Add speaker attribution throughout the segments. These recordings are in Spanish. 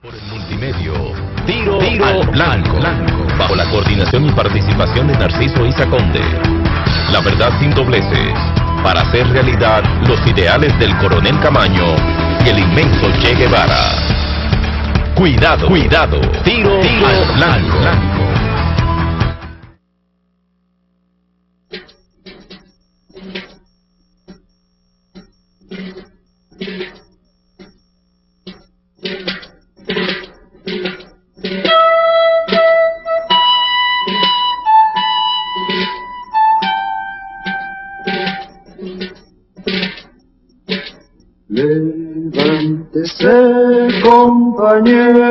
Speaker 1: Por el multimedio, Tiro al Blanco, bajo la coordinación y participación de Narciso Isa Conde. La verdad sin dobleces, para hacer realidad los ideales del Coronel Camaño y el inmenso Che Guevara. Cuidado, Tiro al Blanco.
Speaker 2: Levántese, compañero,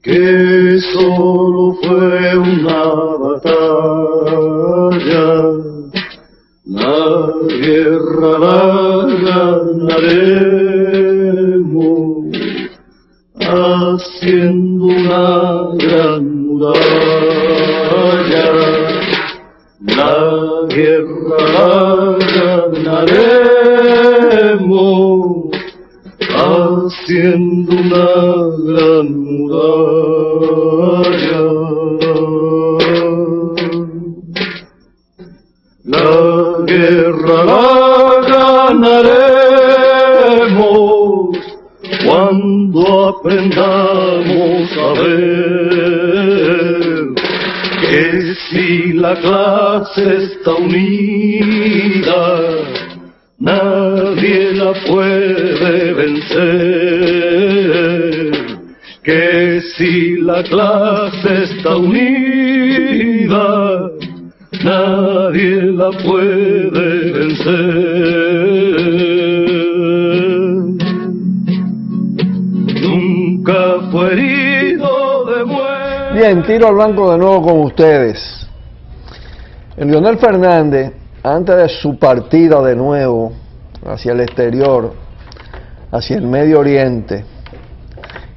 Speaker 2: que solo fue una batalla. La guerra la ganaremos, haciendo una gran muralla. La guerra la ganaremos, haciendo una gran muralla. La guerra la ganaremos cuando aprendamos a ver que si la clase está unida, nadie la puede vencer. Que si la clase está unida, nadie la puede vencer. Nunca fue herido de muerte.
Speaker 3: Bien, Tiro al Blanco de nuevo con ustedes. El Leonel Fernández, antes de su partida de nuevo hacia el exterior, hacia el Medio Oriente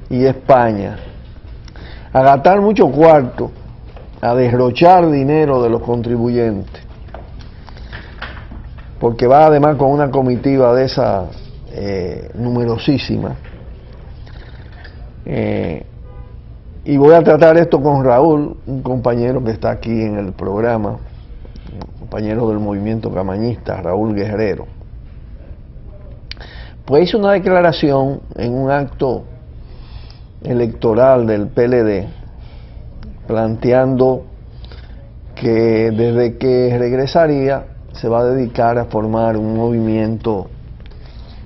Speaker 3: y España, a gastar mucho cuarto, a derrochar dinero de los contribuyentes, porque va además con una comitiva de esa numerosísima. Y voy a tratar esto con Raúl, un compañero que está aquí en el programa, un compañero del movimiento camañista, Raúl Guerrero. Pues hizo una declaración en un acto electoral del PLD, planteando que desde que regresaría se va a dedicar a formar un movimiento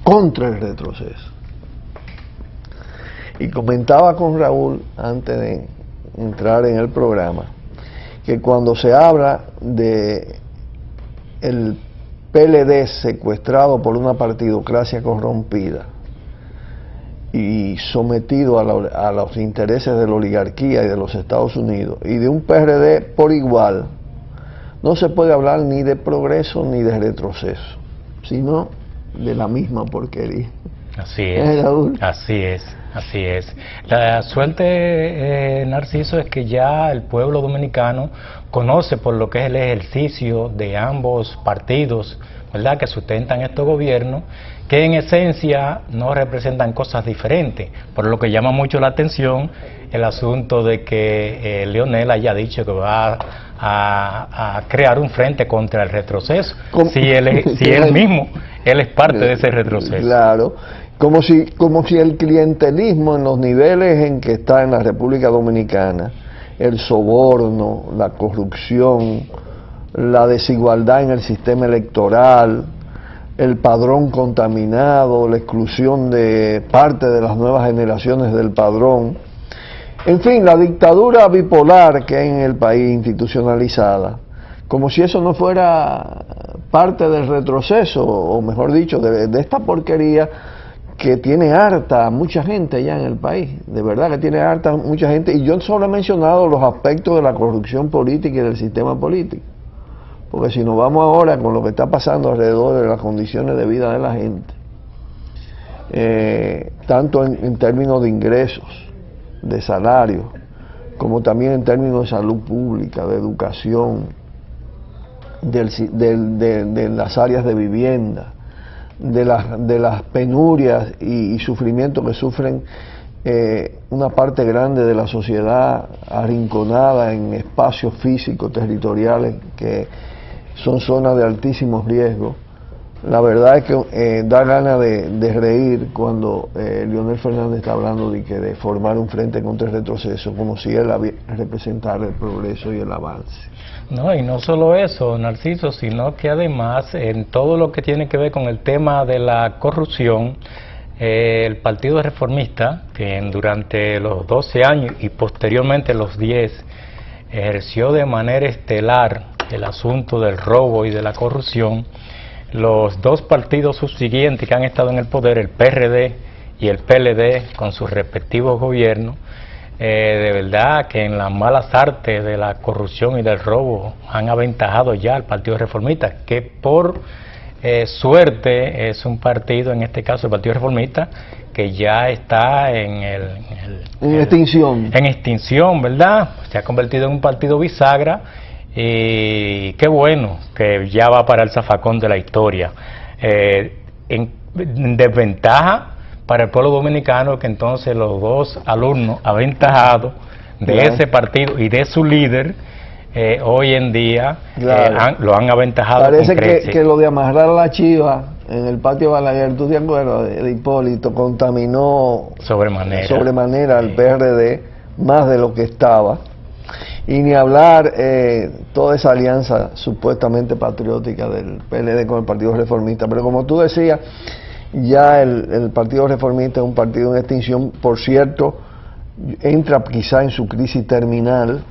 Speaker 3: contra el retroceso. Y comentaba con Raúl, antes de entrar en el programa, que cuando se habla de el PLD secuestrado por una partidocracia corrompida y sometido a los intereses de la oligarquía y de los Estados Unidos, y de un PRD por igual, no se puede hablar ni de progreso ni de retroceso, sino de la misma porquería.
Speaker 4: Así es, así es. La suerte, Narciso, es que ya el pueblo dominicano conoce por lo que es el ejercicio de ambos partidos, ¿verdad?, que sustentan estos gobiernos, que en esencia no representan cosas diferentes, por lo que llama mucho la atención el asunto de que Leonel haya dicho que va a crear un frente contra el retroceso, si él mismo es parte de ese retroceso.
Speaker 3: Claro, como si el clientelismo en los niveles en que está en la República Dominicana, el soborno, la corrupción, la desigualdad en el sistema electoral, el padrón contaminado, la exclusión de parte de las nuevas generaciones del padrón, en fin, la dictadura bipolar que hay en el país institucionalizada, como si eso no fuera parte del retroceso, o mejor dicho, de esta porquería que tiene harta a mucha gente ya en el país, de verdad que tiene harta a mucha gente, y yo solo he mencionado los aspectos de la corrupción política y del sistema político, porque si nos vamos ahora con lo que está pasando alrededor de las condiciones de vida de la gente, tanto en términos de ingresos, de salario, como también en términos de salud pública, de educación, de las áreas de vivienda, de las penurias y sufrimientos que sufren una parte grande de la sociedad arrinconada en espacios físicos, territoriales, que son zonas de altísimo riesgo. La verdad es que da ganas de reír cuando Leonel Fernández está hablando de formar un frente contra el retroceso, como si él representara el progreso y el avance.
Speaker 4: No, y no solo eso, Narciso, sino que además en todo lo que tiene que ver con el tema de la corrupción, el Partido Reformista, que durante los 12 años y posteriormente los 10, ejerció de manera estelar el asunto del robo y de la corrupción. Los dos partidos subsiguientes que han estado en el poder, el PRD y el PLD, con sus respectivos gobiernos, de verdad que en las malas artes de la corrupción y del robo han aventajado ya al Partido Reformista, que por suerte es un partido, en este caso el Partido Reformista, que ya está en
Speaker 3: extinción. En
Speaker 4: extinción, ¿verdad? Se ha convertido en un partido bisagra. Y qué bueno que ya va para el zafacón de la historia. En desventaja para el pueblo dominicano, que entonces los dos alumnos aventajados de ese partido y de su líder, hoy en día lo han aventajado.
Speaker 3: Parece que lo de amarrar la chiva en el patio Balaguer, ¿tú te acuerdas de Hipólito? Contaminó sobremanera al PRD, más de lo que estaba. Y ni hablar toda esa alianza supuestamente patriótica del PLD con el Partido Reformista. Pero como tú decías, ya el Partido Reformista es un partido en extinción. Por cierto, entra quizá en su crisis terminal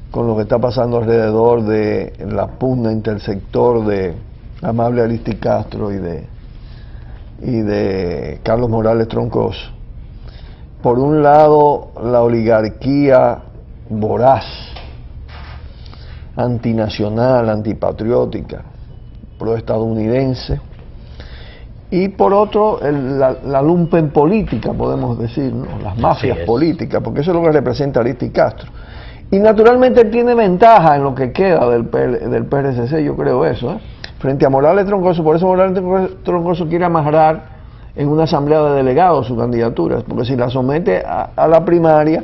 Speaker 3: con lo que está pasando alrededor de la pugna intersector de Amable Ariztí Castro y de Carlos Morales Troncoso. Por un lado, la oligarquía voraz, antinacional, antipatriótica, proestadounidense, y por otro la lumpen política, podemos decir, ¿no? Las mafias políticas, porque eso es lo que representa Ariztí Castro. Y naturalmente él tiene ventaja en lo que queda del PRCC, yo creo eso, frente a Morales Troncoso. Por eso Morales Troncoso quiere amarrar en una asamblea de delegados sus candidaturas, porque si la somete a la primaria,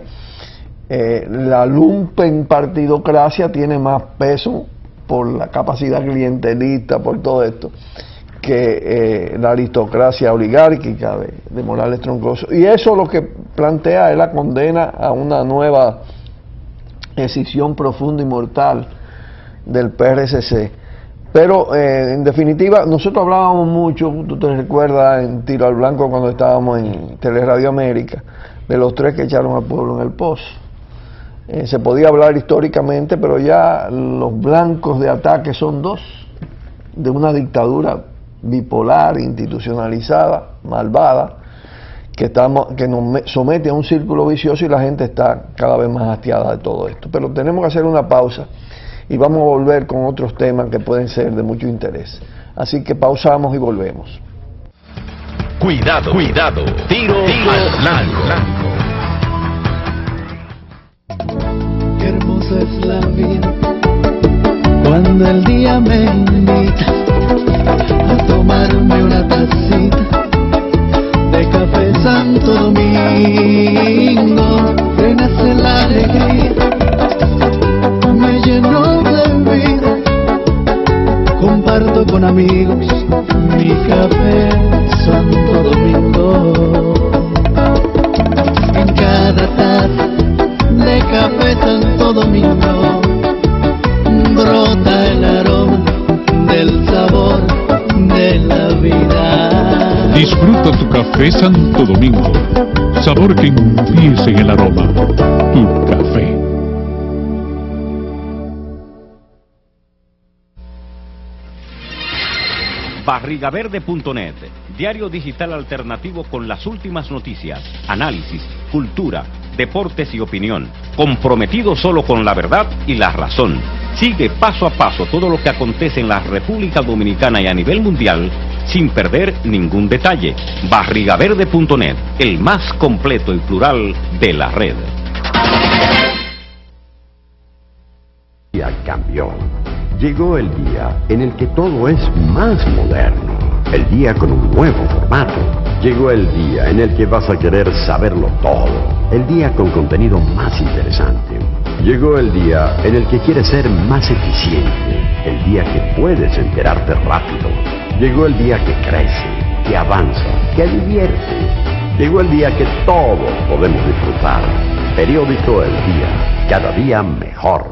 Speaker 3: la lumpen partidocracia tiene más peso por la capacidad clientelista, por todo esto, que la aristocracia oligárquica de Morales Troncoso. Y eso lo que plantea es la condena a una nueva escisión profunda y mortal del PRCC. Pero en definitiva, nosotros hablábamos mucho, tú te recuerdas en Tiro al Blanco cuando estábamos en Teleradio América, de los tres que echaron al pueblo en el pozo. Se podía hablar históricamente, pero ya los blancos de ataque son dos, de una dictadura bipolar, institucionalizada, malvada, que nos somete a un círculo vicioso, y la gente está cada vez más hastiada de todo esto. Pero tenemos que hacer una pausa y vamos a volver con otros temas que pueden ser de mucho interés. Así que pausamos y volvemos.
Speaker 1: Cuidado, cuidado, tiro al blanco.
Speaker 5: Qué hermosa es la vida cuando el día me invita a tomarme una tacita de café Santo Domingo. Renace la alegría, me lleno de vida, comparto con amigos mi café Santo Domingo. En cada taza de café Santo Domingo brota el aroma del sabor de la vida.
Speaker 6: Disfruta tu café Santo Domingo, sabor que empiece en el aroma. Tu café.
Speaker 7: Barrigaverde.net, diario digital alternativo con las últimas noticias, análisis, cultura, deportes y opinión, comprometido solo con la verdad y la razón. Sigue paso a paso todo lo que acontece en la República Dominicana y a nivel mundial sin perder ningún detalle. Barrigaverde.net, el más completo y plural de la red.
Speaker 8: Ya cambió. Llegó el día en el que todo es más moderno. el día con un nuevo formato. Llegó el día en el que vas a querer saberlo todo, el día con contenido más interesante. Llegó el día en el que quieres ser más eficiente, el día que puedes enterarte rápido. Llegó el día que crece, que avanza, que divierte. Llegó el día que todos podemos disfrutar. Periódico El Día, cada día mejor.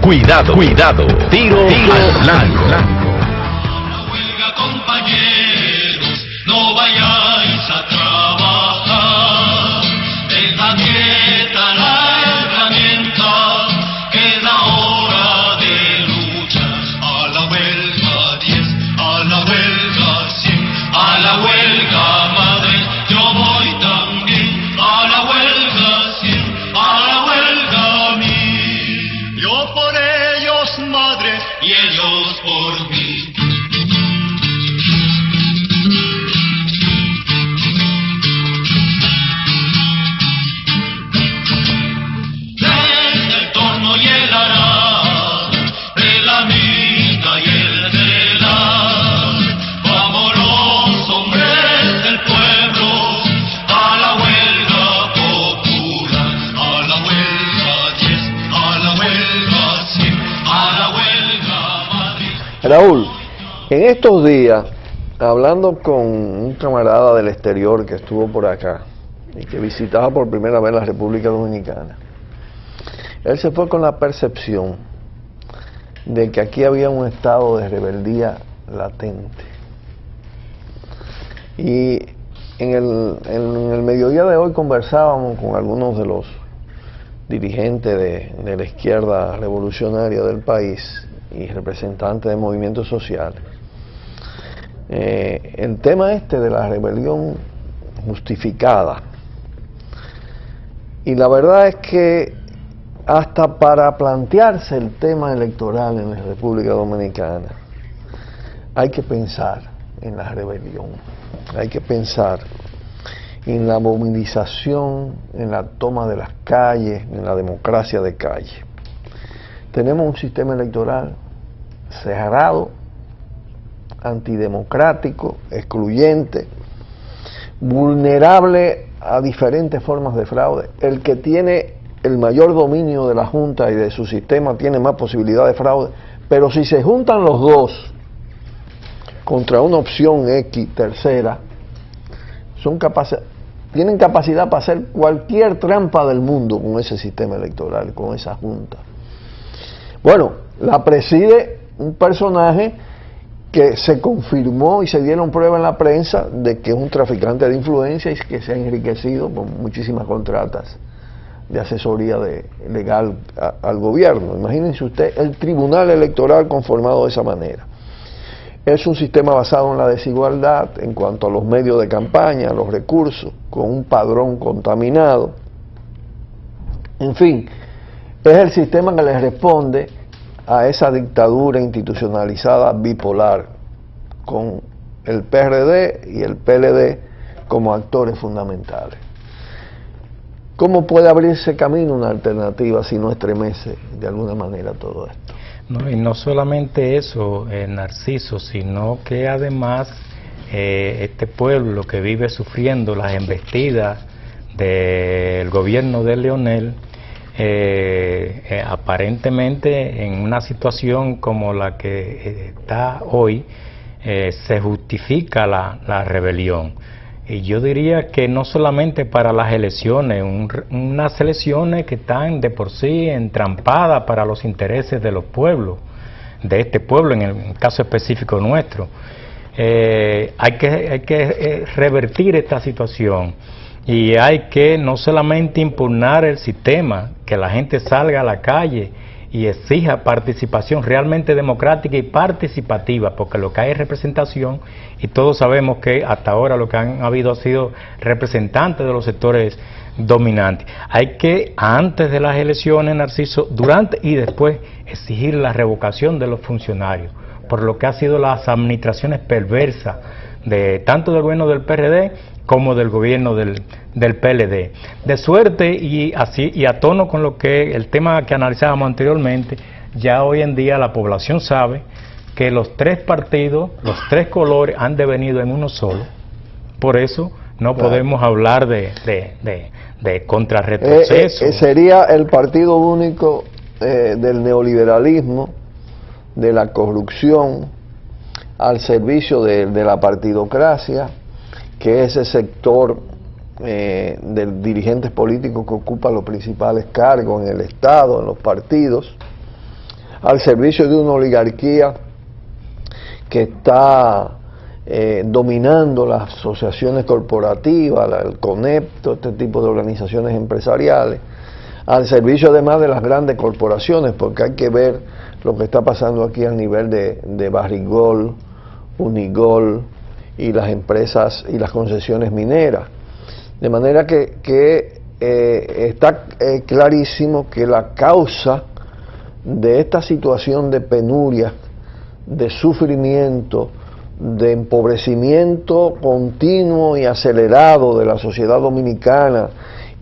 Speaker 1: Cuidado, cuidado, tiro al blanco.
Speaker 9: Huelga, compañeros, no vayáis a trabajar. Deja quieta la herramienta, que la hora de lucha. A la huelga 10, a la huelga 100, a la huelga madre, yo voy también. A la huelga 100, a la huelga 1000. Yo por ellos, madre, y ellos por mí. Desde el torno y el arado, de la mica y el telar, vamos los hombres del pueblo a la huelga popular, a la huelga 10, a la huelga 100, a la huelga Madrid.
Speaker 3: Raúl, en estos días, hablando con un camarada del exterior que estuvo por acá y que visitaba por primera vez la República Dominicana, él se fue con la percepción de que aquí había un estado de rebeldía latente. Y en el mediodía de hoy conversábamos con algunos de los dirigentes de la izquierda revolucionaria del país y representantes de movimientos sociales. El tema de la rebelión justificada. Y la verdad es que hasta para plantearse el tema electoral en la República Dominicana hay que pensar en la rebelión, hay que pensar en la movilización, en la toma de las calles, en la democracia de calle. Tenemos un sistema electoral cerrado, antidemocrático, excluyente, vulnerable a diferentes formas de fraude. El que tiene el mayor dominio de la Junta y de su sistema tiene más posibilidad de fraude, pero si se juntan los dos contra una opción X tercera, tienen capacidad para hacer cualquier trampa del mundo con ese sistema electoral, con esa Junta. Bueno, la preside un personaje que se confirmó y se dieron pruebas en la prensa de que es un traficante de influencia y que se ha enriquecido con muchísimas contratas de asesoría legal al gobierno. Imagínense usted el tribunal electoral conformado de esa manera. Es un sistema basado en la desigualdad en cuanto a los medios de campaña, los recursos, con un padrón contaminado. En fin, es el sistema que le responde a esa dictadura institucionalizada bipolar, con el PRD y el PLD como actores fundamentales. ¿Cómo puede abrirse camino una alternativa si no estremece de alguna manera todo esto?
Speaker 4: No, y no solamente eso, Narciso, sino que además este pueblo que vive sufriendo las embestidas del gobierno de Leonel, aparentemente en una situación como la que está hoy, se justifica la rebelión. Y yo diría que no solamente para las elecciones, unas elecciones que están de por sí entrampadas para los intereses de los pueblos, de este pueblo en el caso específico nuestro. Hay que revertir esta situación y hay que no solamente impugnar el sistema, que la gente salga a la calle y exija participación realmente democrática y participativa, porque lo que hay es representación y todos sabemos que hasta ahora lo que han habido ha sido representantes de los sectores dominantes. Hay que, antes de las elecciones, Narciso, durante y después, exigir la revocación de los funcionarios, por lo que ha sido las administraciones perversas de tanto del gobierno del PRD como del gobierno del PLD. De suerte y así y a tono con lo que el tema que analizábamos anteriormente, ya hoy en día la población sabe que los tres partidos, los tres colores han devenido en uno solo. Por eso no podemos hablar de contrarretroceso.
Speaker 3: Sería el partido único del neoliberalismo, de la corrupción, al servicio de la partidocracia, que es ese sector de dirigentes políticos que ocupa los principales cargos en el Estado, en los partidos, al servicio de una oligarquía que está dominando las asociaciones corporativas, el CONEP, todo este tipo de organizaciones empresariales, al servicio además de las grandes corporaciones, porque hay que ver lo que está pasando aquí al nivel de Barrigol, Unigol y las empresas y las concesiones mineras. De manera que está clarísimo que la causa de esta situación de penuria, de sufrimiento, de empobrecimiento continuo y acelerado de la sociedad dominicana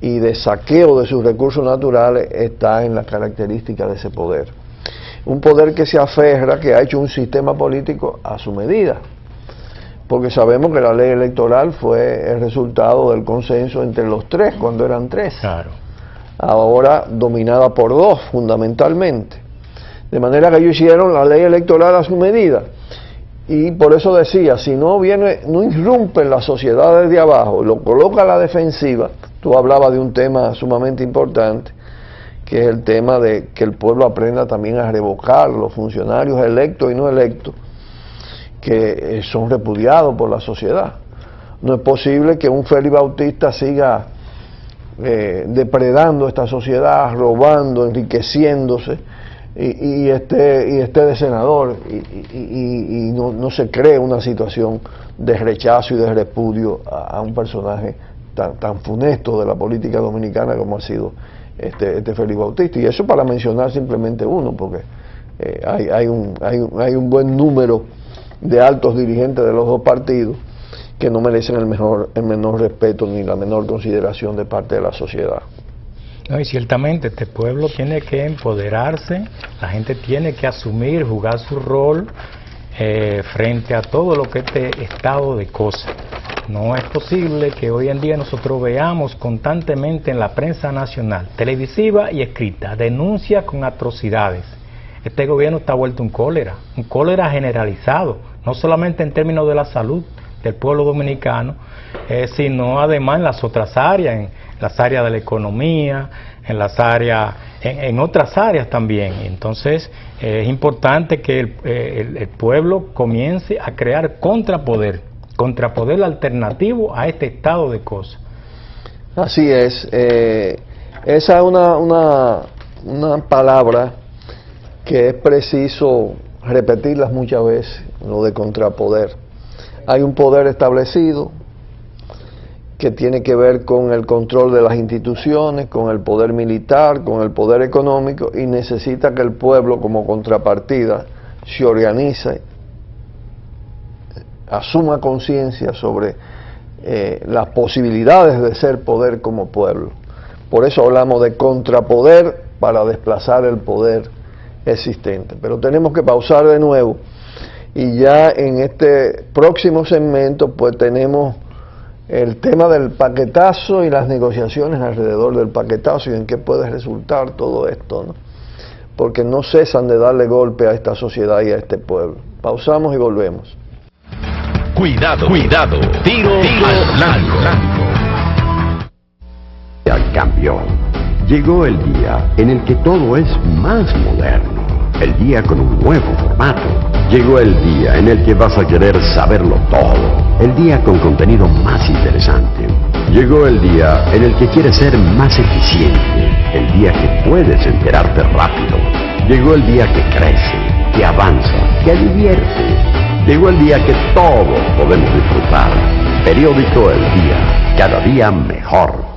Speaker 3: y de saqueo de sus recursos naturales está en las características de ese poder. Un poder que se aferra, que ha hecho un sistema político a su medida, porque sabemos que la ley electoral fue el resultado del consenso entre los tres, cuando eran tres.
Speaker 4: Claro.
Speaker 3: Ahora dominada por dos, fundamentalmente. De manera que ellos hicieron la ley electoral a su medida. Y por eso decía, si no irrumpe en la sociedad desde abajo, lo coloca a la defensiva. Tú hablabas de un tema sumamente importante, que es el tema de que el pueblo aprenda también a revocar los funcionarios electos y no electos, que son repudiados por la sociedad. No es posible que un Félix Bautista siga depredando esta sociedad, robando, enriqueciéndose, y esté de senador y no se cree una situación de rechazo y de repudio a un personaje tan funesto de la política dominicana como ha sido este Félix Bautista. Y eso para mencionar simplemente uno, porque hay un buen número de altos dirigentes de los dos partidos que no merecen el menor respeto ni la menor consideración de parte de la sociedad.
Speaker 4: No, y ciertamente este pueblo tiene que empoderarse, la gente tiene que asumir, jugar su rol frente a todo lo que este estado de cosas. No es posible que hoy en día nosotros veamos constantemente en la prensa nacional, televisiva y escrita, denuncias con atrocidades. Este gobierno está vuelto un cólera generalizado, no solamente en términos de la salud del pueblo dominicano, sino además en las otras áreas, en las áreas de la economía, en otras áreas también. Entonces es importante que el pueblo comience a crear contrapoder alternativo a este estado de cosas.
Speaker 3: Así es. Esa es una palabra que es preciso repetirlas muchas veces, lo de contrapoder. Hay un poder establecido que tiene que ver con el control de las instituciones, con el poder militar, con el poder económico, y necesita que el pueblo como contrapartida se organice, asuma conciencia sobre las posibilidades de ser poder como pueblo. Por eso hablamos de contrapoder para desplazar el poder existente. Pero tenemos que pausar de nuevo, y ya en este próximo segmento pues tenemos el tema del paquetazo y las negociaciones alrededor del paquetazo y en qué puede resultar todo esto, ¿no? Porque no cesan de darle golpe a esta sociedad y a este pueblo. Pausamos y volvemos.
Speaker 1: Cuidado, tiro al blanco.
Speaker 8: Cambió. Llegó el día en el que todo es más moderno. El día con un nuevo formato. Llegó el día en el que vas a querer saberlo todo. El día con contenido más interesante. Llegó el día en el que quieres ser más eficiente. El día que puedes enterarte rápido. Llegó el día que crece, que avanza, que divierte. Llegó el día que todos podemos disfrutar. Periódico El Día, cada día mejor.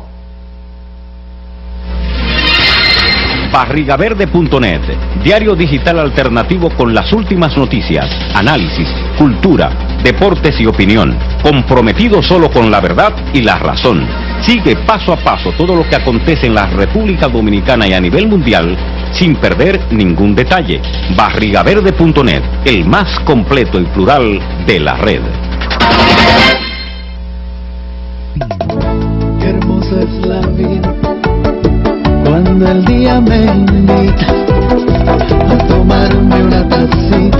Speaker 7: Barrigaverde.net, diario digital alternativo con las últimas noticias, análisis, cultura, deportes y opinión, comprometido solo con la verdad y la razón. Sigue paso a paso todo lo que acontece en la República Dominicana y a nivel mundial sin perder ningún detalle. Barrigaverde.net, el más completo y plural de la red.
Speaker 5: Qué hermosa es la vida cuando el día me invita a tomarme una tacita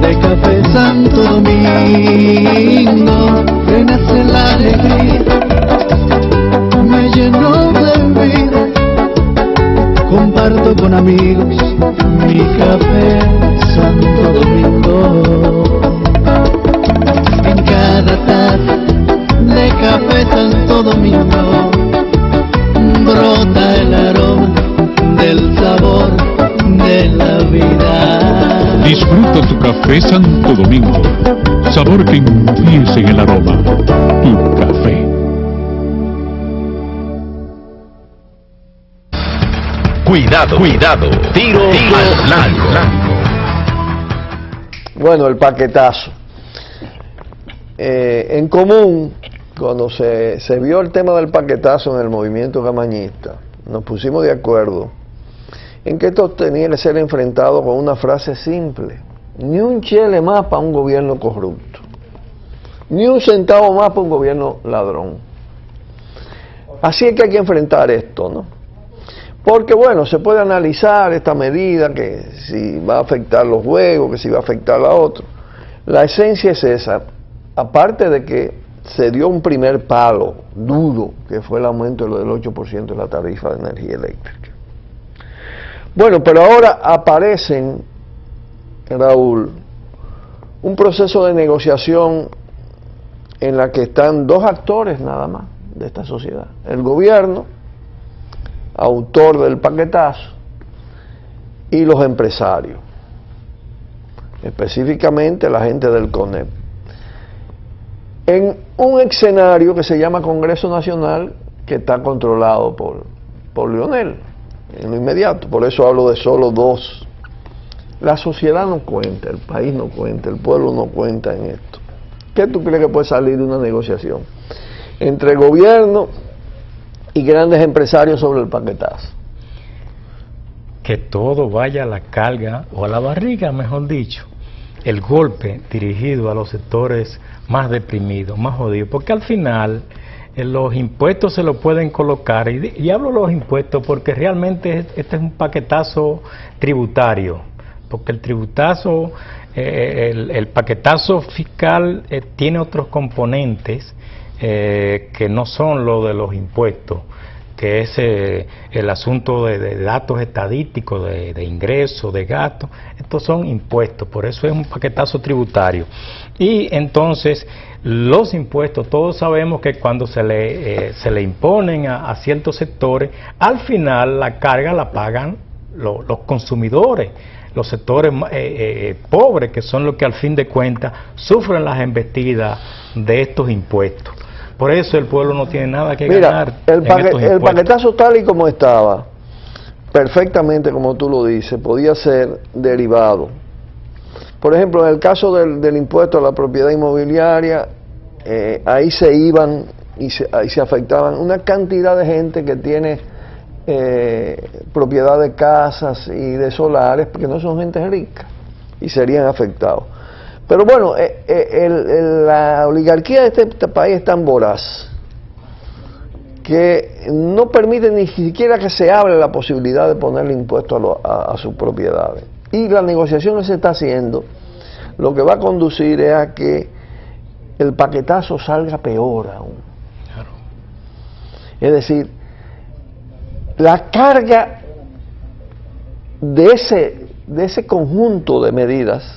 Speaker 5: de café Santo Domingo. Renace la alegría, me lleno de vida, comparto con amigos mi café Santo Domingo. En cada taza de café Santo Domingo brota el aroma del sabor de la vida.
Speaker 6: Disfruta tu café Santo Domingo, sabor que empiece en el aroma. Tu café.
Speaker 1: Cuidado, cuidado, tiro al blanco.
Speaker 3: Bueno, el paquetazo. En común, cuando se vio el tema del paquetazo en el movimiento camañista, nos pusimos de acuerdo en que esto tenía que ser enfrentado con una frase simple: ni un chele más para un gobierno corrupto, ni un centavo más para un gobierno ladrón. Así es que hay que enfrentar esto, ¿no? Porque bueno, se puede analizar esta medida, que si va a afectar los juegos, que si va a afectar a otros. La esencia es esa, aparte de que se dio un primer palo duro, que fue el aumento del 8% de la tarifa de energía eléctrica. Bueno, pero ahora aparecen, Raúl, un proceso de negociación en la que están dos actores nada más de esta sociedad: el gobierno, autor del paquetazo, y los empresarios, específicamente la gente del CONEP, en un escenario que se llama Congreso Nacional, que está controlado por Leonel en lo inmediato. Por eso hablo de solo dos. La sociedad no cuenta, el país no cuenta, el pueblo no cuenta en esto. ¿Qué tú crees que puede salir de una negociación entre gobierno y grandes empresarios sobre el paquetazo?
Speaker 4: Que todo vaya a la carga, o a la barriga, mejor dicho, el golpe dirigido a los sectores más deprimidos, más jodidos, porque al final los impuestos se lo pueden colocar, y hablo de los impuestos porque realmente este es un paquetazo tributario, porque el tributazo, el paquetazo fiscal tiene otros componentes que no son lo de los impuestos, que es el asunto de datos estadísticos, de ingresos, de gastos. Estos son impuestos, por eso es un paquetazo tributario. Y entonces los impuestos, todos sabemos que cuando se le imponen a ciertos sectores, al final la carga la pagan los consumidores, los sectores pobres, que son los que al fin de cuentas sufren las embestidas de estos impuestos. Por eso el pueblo no tiene nada que ganar.
Speaker 3: El paquetazo tal y como estaba, perfectamente como tú lo dices, podía ser derivado. Por ejemplo, en el caso del impuesto a la propiedad inmobiliaria, ahí se iban y ahí se afectaban una cantidad de gente que tiene propiedad de casas y de solares, porque no son gente rica, y serían afectados. Pero bueno, la oligarquía de este país es tan voraz que no permite ni siquiera que se hable la posibilidad de ponerle impuesto a sus propiedades. Y la negociación que se está haciendo lo que va a conducir es a que el paquetazo salga peor aún. Claro. Es decir, la carga de ese conjunto de medidas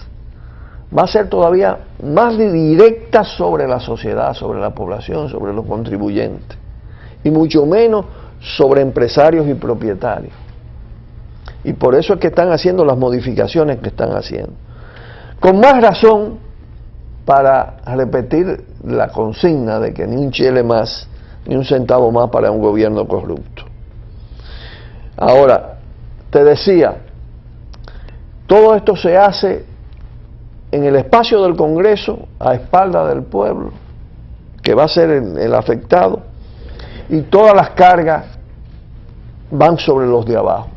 Speaker 3: va a ser todavía más directa sobre la sociedad, sobre la población, sobre los contribuyentes, y mucho menos sobre empresarios y propietarios. Y por eso es que están haciendo las modificaciones que están haciendo. Con más razón, para repetir la consigna de que ni un chele más, ni un centavo más para un gobierno corrupto. Ahora, te decía, todo esto se hace en el espacio del Congreso, a espaldas del pueblo, que va a ser el afectado, y todas las cargas van sobre los de abajo.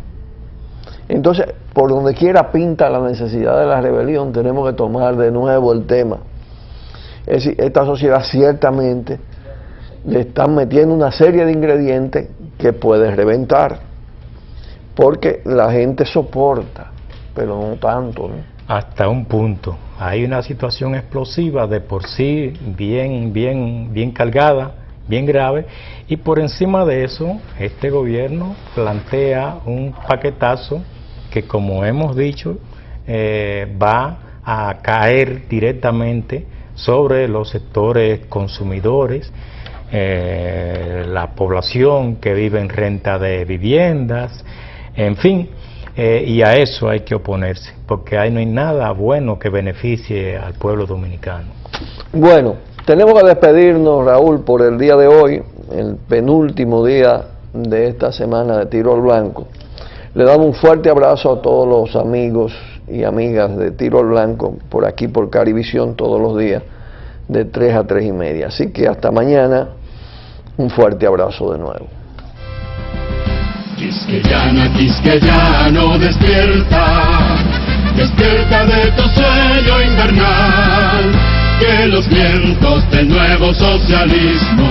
Speaker 3: Entonces, por donde quiera pinta la necesidad de la rebelión, tenemos que tomar de nuevo el tema. Es decir, esta sociedad ciertamente le están metiendo una serie de ingredientes que puede reventar, porque la gente soporta, pero no tanto, ¿no?
Speaker 4: Hasta un punto. Hay una situación explosiva de por sí bien cargada, bien grave, y por encima de eso, este gobierno plantea un paquetazo que, como hemos dicho, va a caer directamente sobre los sectores consumidores, la población que vive en renta de viviendas, en fin, y a eso hay que oponerse, porque ahí no hay nada bueno que beneficie al pueblo dominicano.
Speaker 3: Bueno, tenemos que despedirnos, Raúl, por el día de hoy, el penúltimo día de esta semana de Tiro al Blanco. Le damos un fuerte abrazo a todos los amigos y amigas de Tiro al Blanco, por aquí por Carivisión, todos los días, de 3 a 3 y media. Así que hasta mañana, un fuerte abrazo de nuevo.
Speaker 9: Quisqueyano, despierta, despierta de tu sueño invernal, que los vientos del nuevo socialismo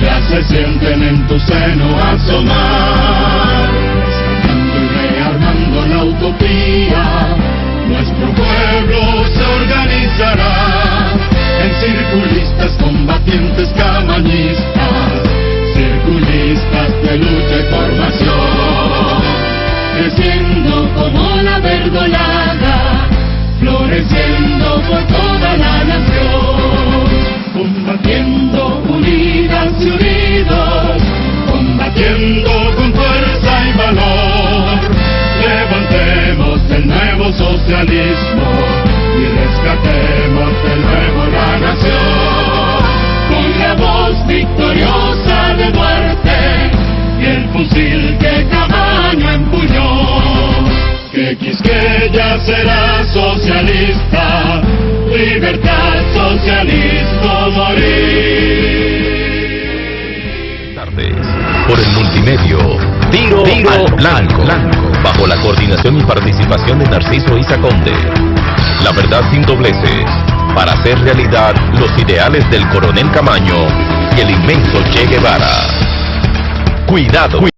Speaker 9: ya se sienten en tu seno asomar. Rescatando y rearmando la utopía, nuestro pueblo se organizará en circulistas, combatientes, camañistas, circulistas de lucha y formación, creciendo como la verdolaga, floreciendo por toda la nación, combatiendo unidas y unidos, combatiendo con fuerza y valor. Levantemos el nuevo socialismo y rescatemos de nuevo la nación, con la voz victoriosa de Duarte y el fusil que Camaño empuñó. Que Quisqueya será socialista, libertad, socialismo, morir.
Speaker 1: Tardes, por el multimedio, Tiro al Blanco, bajo la coordinación y participación de Narciso Isa Conde. La verdad sin dobleces, para hacer realidad los ideales del coronel Camaño y el inmenso Che Guevara. Cuidado.